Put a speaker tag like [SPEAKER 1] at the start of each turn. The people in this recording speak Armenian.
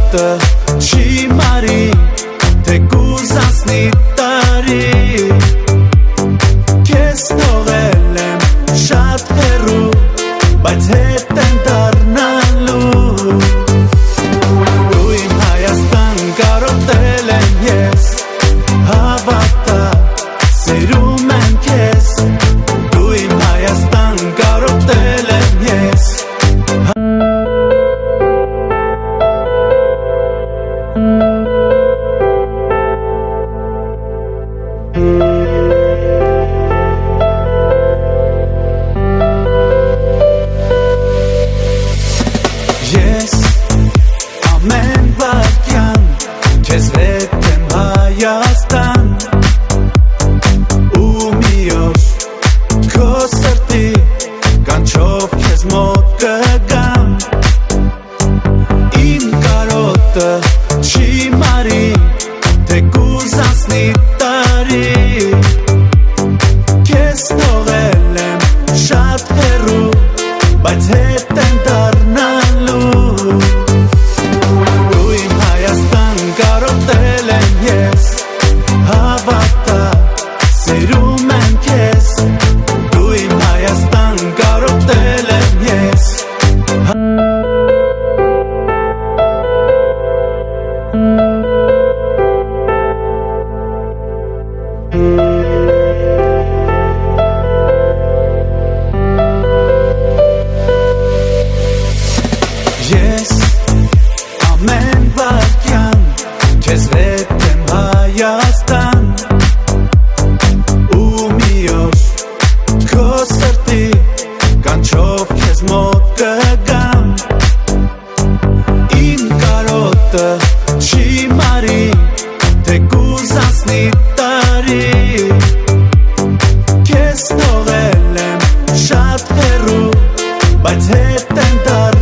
[SPEAKER 1] կարոտը չի մարի, թե կուզանցնի տարի, քեզ թողել եմ շատ հեռու, բայց հետ եմ դառնալու, դու իմ Հայաստան կարոտել եմ ես, հավատա սիրում եմ քեզ, դու իմ Հայաստան կարոտել եմ ես. Ես ամեն վայրկյան քեզ հետ եմ Հայաստան, ու մի օր քո սրտի կանչով քեզ մոտ կգամ, իմ կարոտը չի մարի, թե կուզանցնի տարի, քեզ թողել եմ շատ հեռու, բայց հետ եմ դառնալու, դու իմ Հայաստան կարոտել եմ ես, հավատա սիրում եմ քեզ, դու իմ Հայաստան կարոտել եմ ես. Ես ամեն վայրկյան քեզ հետ եմ Հայաստան, ու մի օր քո սրտի կանչով քեզ մոտ կգամ, իմ կարոտը չի մարի, թե կուզանցնի տարի, քեզ թողել եմ շատ հեռու, բայց հետ եմ դառնալու,